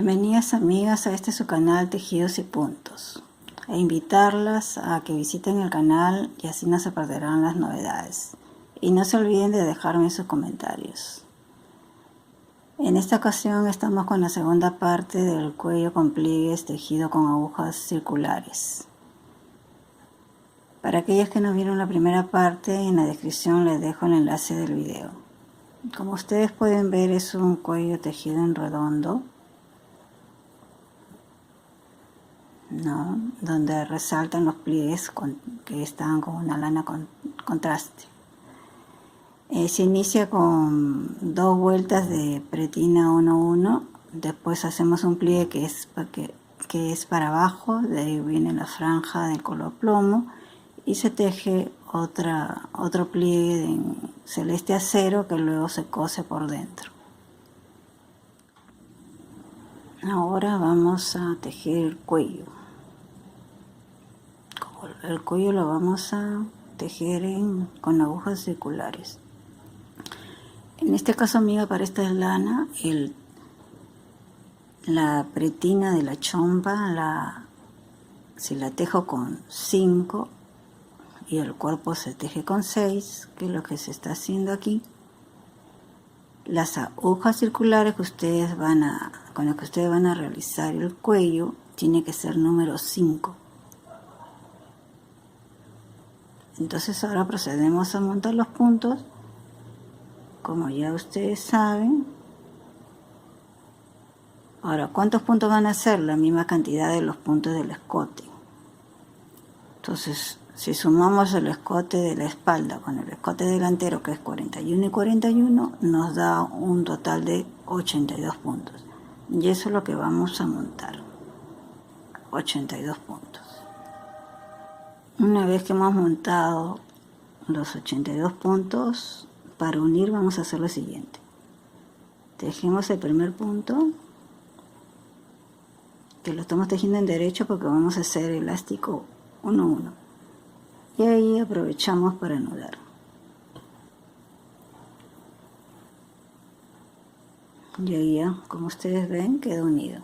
Bienvenidas amigas a este su canal Tejidos y Puntos, e invitarlas a que visiten el canal y así no se perderán las novedades. Y no se olviden de dejarme sus comentarios. En esta ocasión estamos con la segunda parte del cuello con pliegues tejido con agujas circulares. Para aquellas que no vieron la primera parte, en la descripción les dejo el enlace del video. Como ustedes pueden ver, es un cuello tejido en redondo, ¿no? Donde resaltan los pliegues que están con una lana contraste. Se inicia con 2 vueltas de pretina 1-1, después hacemos un pliegue que es para abajo, de ahí viene la franja del color plomo y se teje otro pliegue en celeste acero que luego se cose por dentro. Ahora vamos a tejer el cuello. El cuello lo vamos a tejer con agujas circulares. En este caso, amiga, para esta lana, la pretina de la chompa, si la tejo con 5 y el cuerpo se teje con 6, que es lo que se está haciendo aquí, las agujas circulares con las que ustedes van a realizar el cuello tiene que ser número 5. Entonces ahora procedemos a montar los puntos, como ya ustedes saben. Ahora, ¿cuántos puntos van a ser? La misma cantidad de los puntos del escote. Entonces, si sumamos el escote de la espalda con el escote delantero, que es 41 y 41, nos da un total de 82 puntos. Y eso es lo que vamos a montar. 82 puntos. Una vez que hemos montado los 82 puntos, para unir vamos a hacer lo siguiente. Tejemos el primer punto, que lo estamos tejiendo en derecho porque vamos a hacer elástico 1-1. Y ahí aprovechamos para anudar. Y ahí ya, como ustedes ven, quedó unido.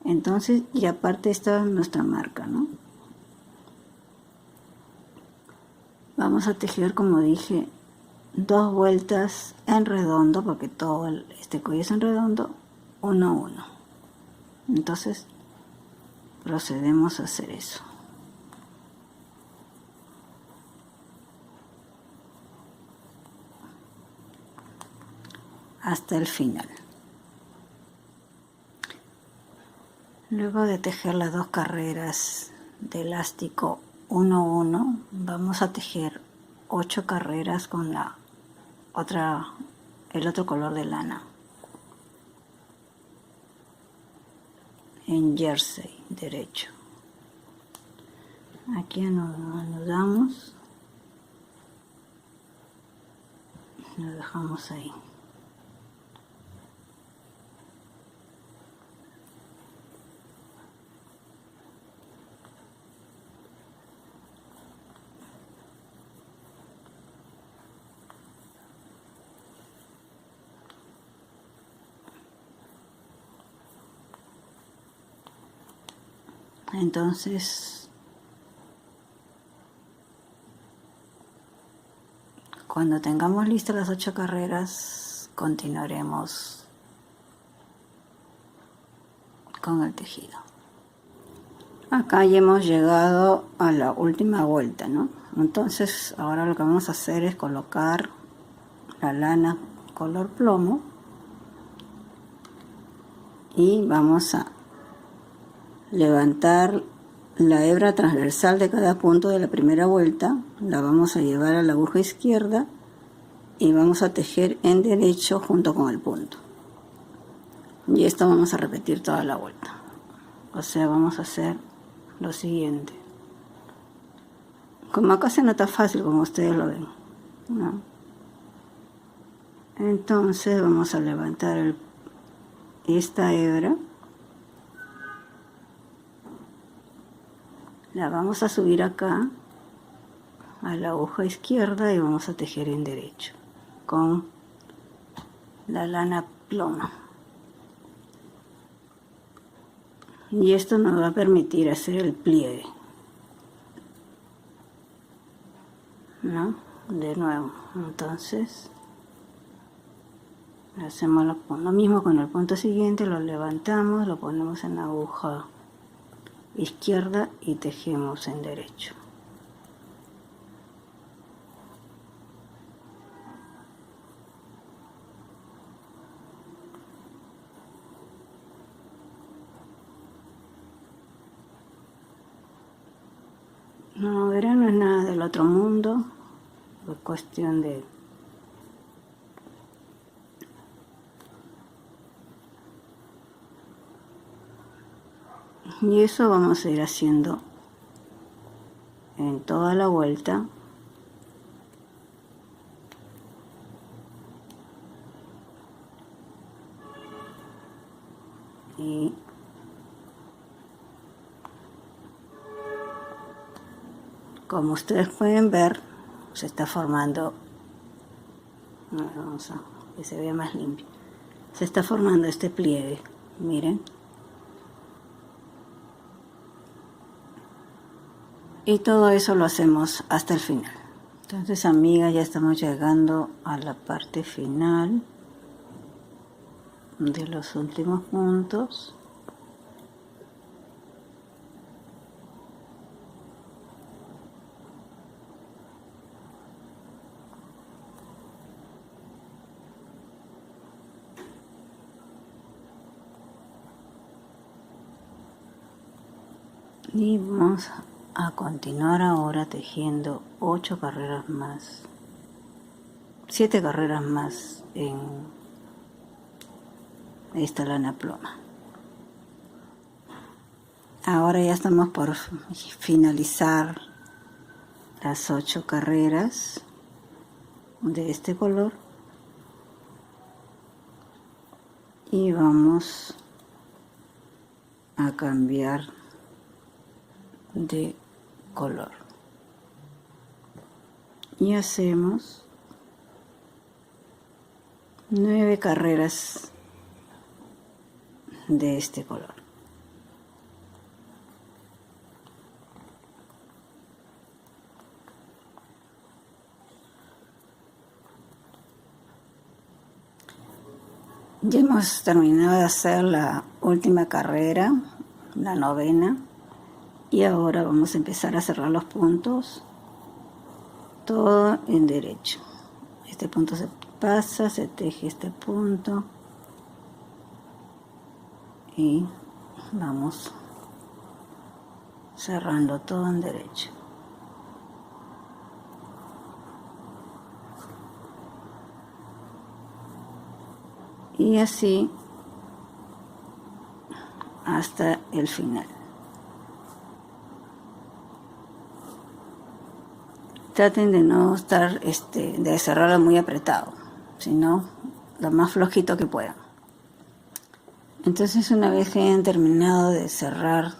Entonces, y aparte esta es nuestra marca, ¿no? Vamos a tejer, como dije, 2 vueltas en redondo, porque todo este cuello es en redondo, 1-1. Entonces, procedemos a hacer eso. Hasta el final. Luego de tejer las 2 carreras de elástico 1-1, vamos a tejer 8 carreras con el otro color de lana en jersey derecho. Aquí anudamos, lo dejamos ahí. Entonces, cuando tengamos listas las 8 carreras, continuaremos con el tejido. Acá ya hemos llegado a la última vuelta, ¿no? Entonces, ahora lo que vamos a hacer es colocar la lana color plomo y vamos a levantar la hebra transversal de cada punto de la primera vuelta, la vamos a llevar a la aguja izquierda y vamos a tejer en derecho junto con el punto. Y esto vamos a repetir toda la vuelta. O sea, vamos a hacer lo siguiente. Como acá se nota fácil, como ustedes lo ven, ¿no? Entonces vamos a levantar esta hebra. La vamos a subir acá a la aguja izquierda y vamos a tejer en derecho con la lana plomo. Y esto nos va a permitir hacer el pliegue, ¿no? De nuevo, entonces hacemos lo mismo con el punto siguiente, lo levantamos, lo ponemos en la aguja izquierda y tejemos en derecho. No, verán, no es nada del otro mundo, es cuestión de y eso vamos a ir haciendo en toda la vuelta. Y como ustedes pueden ver, se está formando, vamos a que se vea más limpio, se está formando este pliegue, miren. Y todo eso lo hacemos hasta el final. Entonces, amigas, ya estamos llegando a la parte final de los últimos puntos. Y vamos a continuar ahora tejiendo 8 carreras más, 7 carreras más en esta lana pluma. Ahora ya estamos por finalizar las 8 carreras de este color y vamos a cambiar de color y hacemos 9 carreras de este color. Ya hemos terminado de hacer la última carrera, la novena, y ahora vamos a empezar a cerrar los puntos, todo en derecho. Este punto se pasa, se teje este punto y vamos cerrando todo en derecho. Y así hasta el final. Traten de no estar, de cerrarlo muy apretado, sino lo más flojito que puedan. Entonces, una vez que hayan terminado de cerrar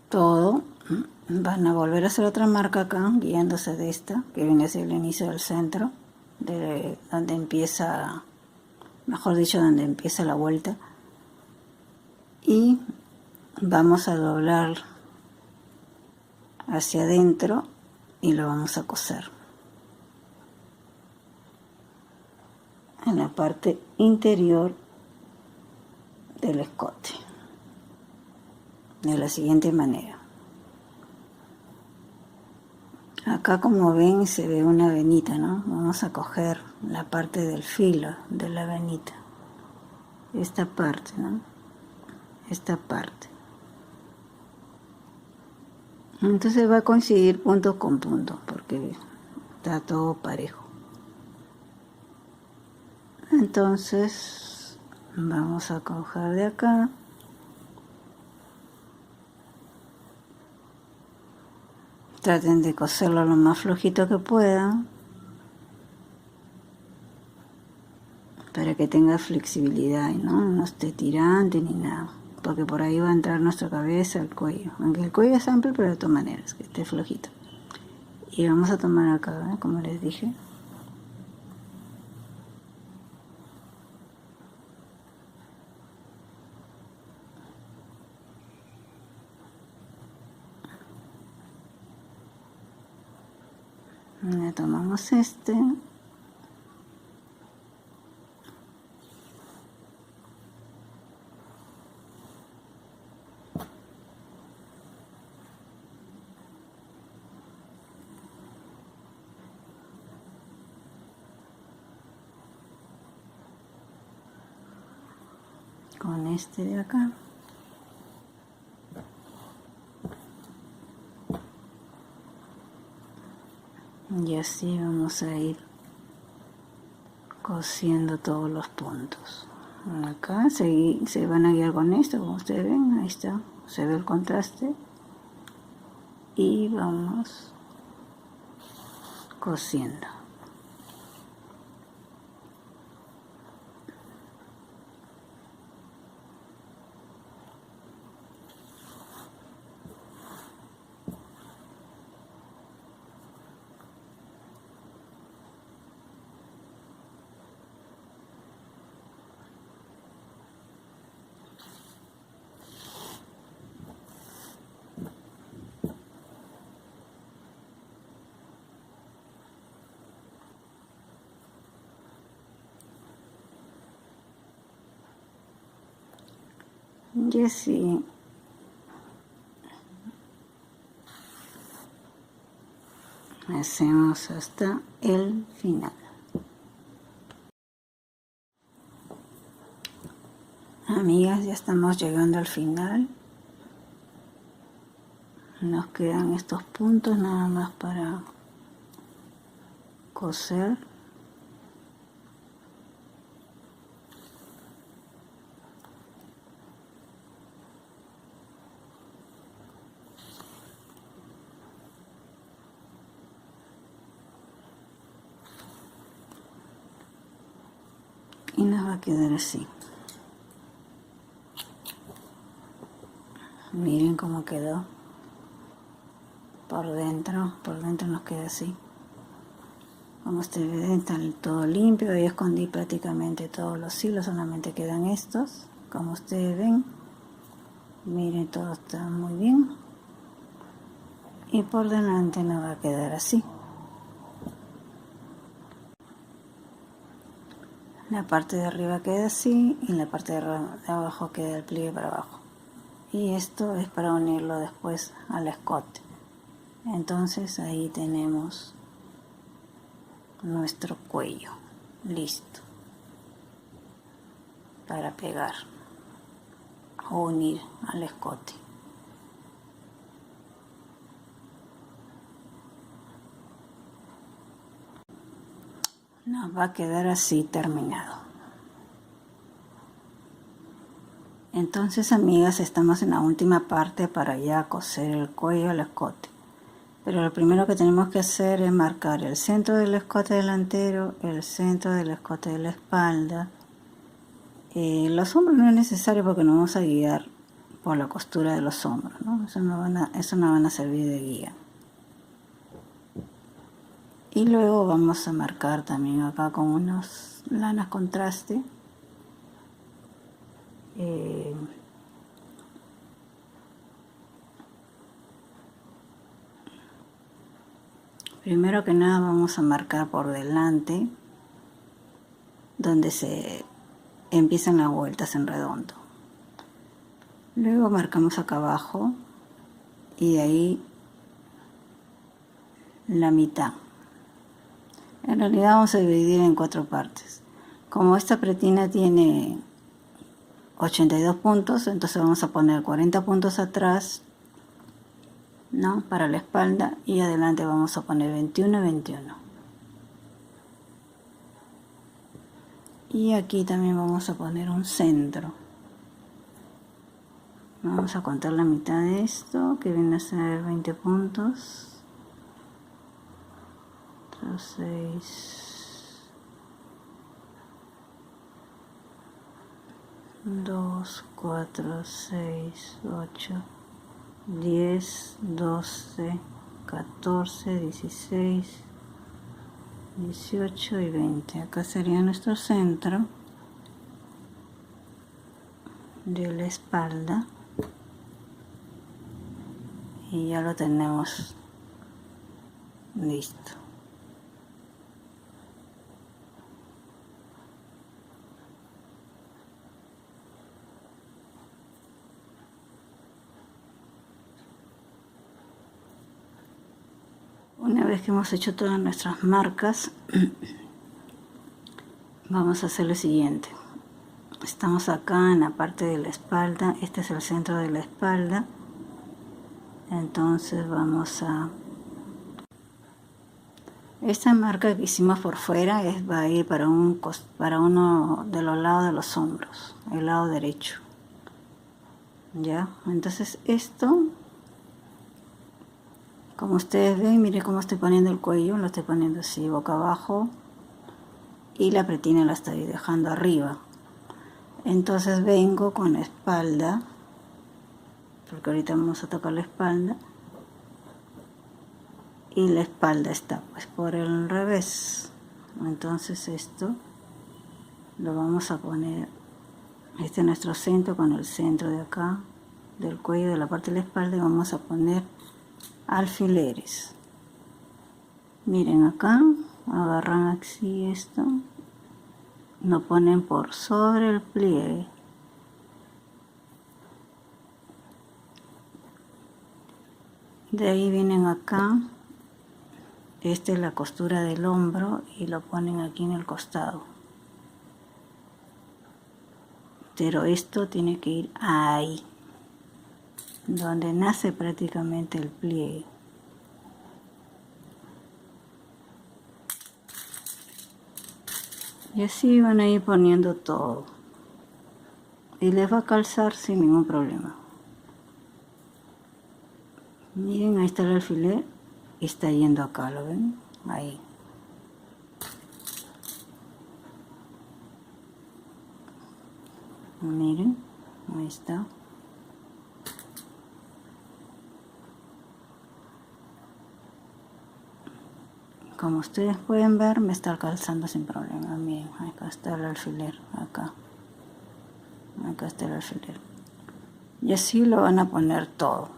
todo, van a volver a hacer otra marca acá, guiándose de esta, que viene a ser el inicio del centro, de donde empieza, mejor dicho, donde empieza la vuelta. Y vamos a doblar hacia adentro y lo vamos a coser en la parte interior del escote de la siguiente manera. Acá, como ven, se ve una venita, ¿no? Vamos a coger la parte del filo de la venita, esta parte, ¿no? Esta parte. Entonces va a coincidir punto con punto, porque está todo parejo. Entonces vamos a coger de acá. Traten de coserlo lo más flojito que puedan, para que tenga flexibilidad y no esté tirante ni nada, porque por ahí va a entrar nuestra cabeza, el cuello, aunque el cuello es amplio, pero de todas maneras, que esté flojito. Y vamos a tomar acá, como les dije, Le tomamos este. Con este de acá. Y así vamos a ir cosiendo todos los puntos. Acá se van a guiar con esto, como ustedes ven, ahí está, se ve el contraste. Y vamos cosiendo. Y así hacemos hasta el final. Amigas, ya estamos llegando al final. Nos quedan estos puntos nada más para coser. Y nos va a quedar así. Miren cómo quedó por dentro nos queda así. Como ustedes ven, está todo limpio. Y escondí prácticamente todos los hilos, solamente quedan estos. Como ustedes ven, miren, todo está muy bien. Y por delante nos va a quedar así. La parte de arriba queda así y la parte de abajo queda el pliegue para abajo. Y esto es para unirlo después al escote. Entonces ahí tenemos nuestro cuello listo para pegar o unir al escote. Nos va a quedar así terminado. Entonces, amigas, estamos en la última parte para ya coser el cuello al escote. Pero lo primero que tenemos que hacer es marcar el centro del escote delantero, el centro del escote de la espalda. Los hombros no es necesario porque nos vamos a guiar por la costura de los hombros, ¿no? Eso no van a servir de guía. Y luego vamos a marcar también acá con unas lanas contraste. Primero que nada vamos a marcar por delante donde se empiezan las vueltas en redondo. Luego marcamos acá abajo y de ahí la mitad. En realidad vamos a dividir en 4 partes. Como esta pretina tiene 82 puntos, entonces vamos a poner 40 puntos atrás, ¿no? Para la espalda, y adelante vamos a poner 21 y 21. Y aquí también vamos a poner un centro. Vamos a contar la mitad de esto, que viene a ser 20 puntos. 6, 2, 4, 6, 8, 10, 12, 14, 16, 18 y 20. Acá sería nuestro centro de la espalda. Y ya lo tenemos listo. Una vez que hemos hecho todas nuestras marcas, vamos a hacer lo siguiente. Estamos acá en la parte de la espalda, este es el centro de la espalda, entonces vamos a... Esta marca que hicimos por fuera va a ir para uno de los lados de los hombros, el lado derecho. ¿Ya? Entonces esto, como ustedes ven, miren cómo estoy poniendo el cuello, lo estoy poniendo así, boca abajo, y la pretina la estoy dejando arriba. Entonces vengo con la espalda, porque ahorita vamos a tocar la espalda, y la espalda está pues por el revés. Entonces esto lo vamos a poner, este es nuestro centro con el centro de acá, del cuello, de la parte de la espalda, y vamos a poner alfileres. Miren acá, agarran así esto, lo ponen por sobre el pliegue. De ahí vienen acá, esta es la costura del hombro y lo ponen aquí en el costado. Pero esto tiene que ir ahí, donde nace prácticamente el pliegue. Y así van a ir poniendo todo. Y les va a calzar sin ningún problema. Miren, ahí está el alfiler y está yendo acá, ¿lo ven? Ahí. Miren, ahí está. Como ustedes pueden ver, me está calzando sin problema. Miren, acá está el alfiler, acá. Acá está el alfiler. Y así lo van a poner todo.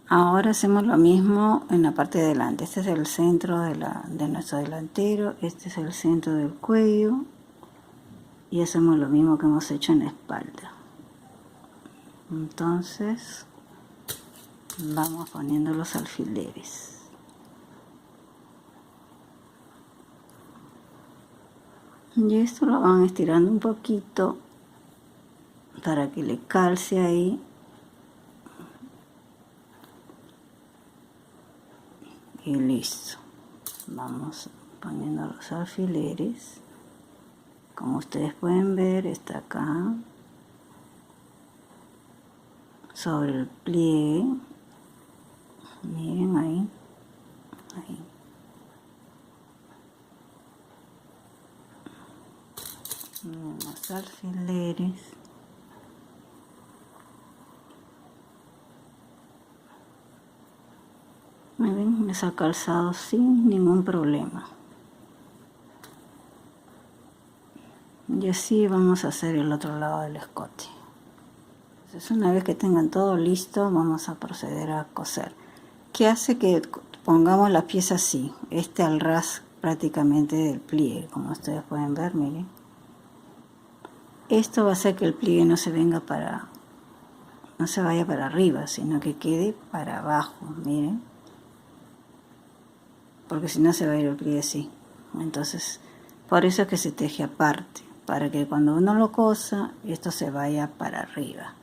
Ahora hacemos lo mismo en la parte de delante. Este es el centro de nuestro delantero, este es el centro del cuello. Y hacemos lo mismo que hemos hecho en la espalda. Entonces, vamos poniendo los alfileres. Y esto lo van estirando un poquito para que le calce ahí. Y listo. Vamos poniendo los alfileres. Como ustedes pueden ver, está acá. Sobre el pliegue. Miren ahí. Ahí. Los alfileres. Miren, les ha calzado sin ningún problema. Y así vamos a hacer el otro lado del escote. Entonces, una vez que tengan todo listo, vamos a proceder a coser. ¿Qué hace que pongamos la pieza así? Al ras prácticamente del pliegue, como ustedes pueden ver, miren. Esto va a hacer que el pliegue no se vaya para arriba, sino que quede para abajo, miren. Porque si no se va a ir el pliegue así. Entonces, por eso es que se teje aparte, para que cuando uno lo cosa, esto se vaya para arriba.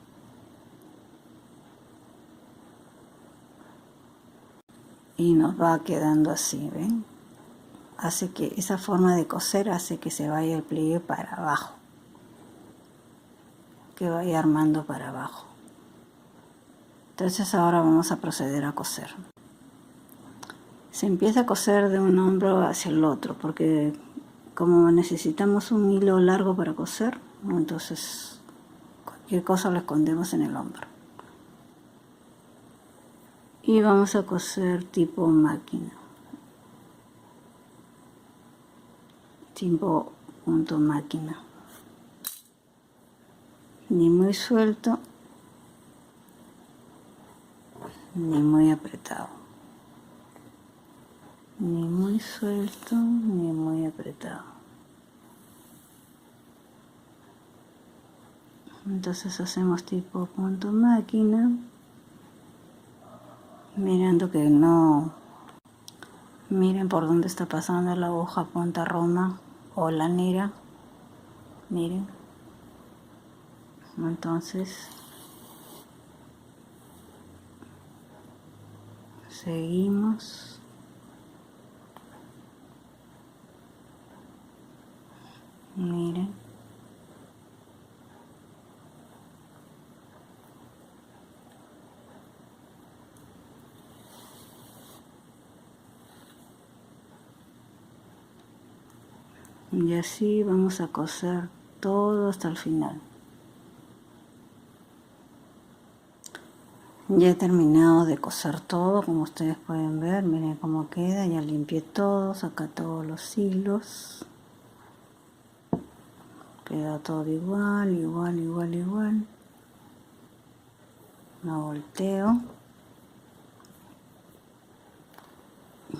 Y nos va quedando así, ¿ven? Hace que esa forma de coser hace que se vaya el pliegue para abajo, que vaya armando para abajo. Entonces ahora vamos a proceder a coser. Se empieza a coser de un hombro hacia el otro, porque como necesitamos un hilo largo para coser, entonces cualquier cosa lo escondemos en el hombro. Y vamos a coser tipo máquina, tipo punto máquina, ni muy suelto ni muy apretado, ni muy suelto ni muy apretado. Entonces hacemos tipo punto máquina, mirando que no Miren por dónde está pasando la aguja punta Roma o lanera. Miren. Entonces, seguimos. Miren. Y así vamos a coser todo hasta el final. Ya he terminado de coser todo, como ustedes pueden ver, miren cómo queda, ya limpié todo, saca todos los hilos. Queda todo igual, igual, igual, igual. Lo volteo.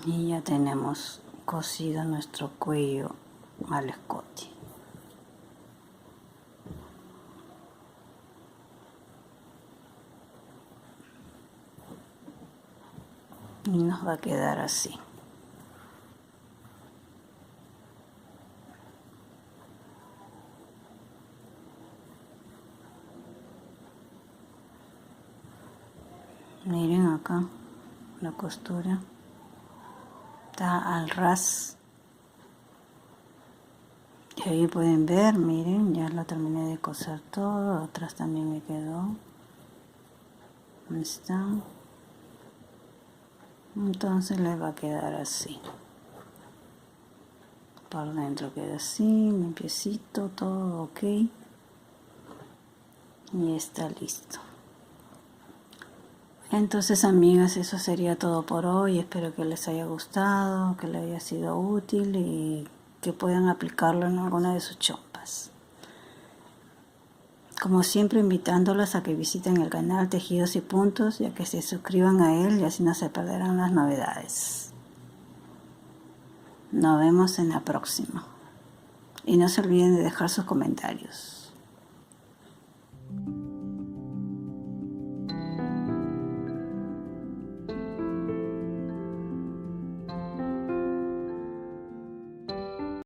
Y ya tenemos cosido nuestro cuello al escote. Y nos va a quedar así. Miren acá la costura. Está al ras. Y ahí pueden ver, miren, ya lo terminé de coser todo. Atrás también me quedó. Ahí está. Entonces les va a quedar así. Por dentro queda así, limpiecito, todo ok. Y está listo. Entonces, amigas, eso sería todo por hoy. Espero que les haya gustado, que les haya sido útil y que puedan aplicarlo en alguna de sus chompas. Como siempre, invitándolas a que visiten el canal Tejidos y Puntos y a que se suscriban a él y así no se perderán las novedades. Nos vemos en la próxima. Y no se olviden de dejar sus comentarios.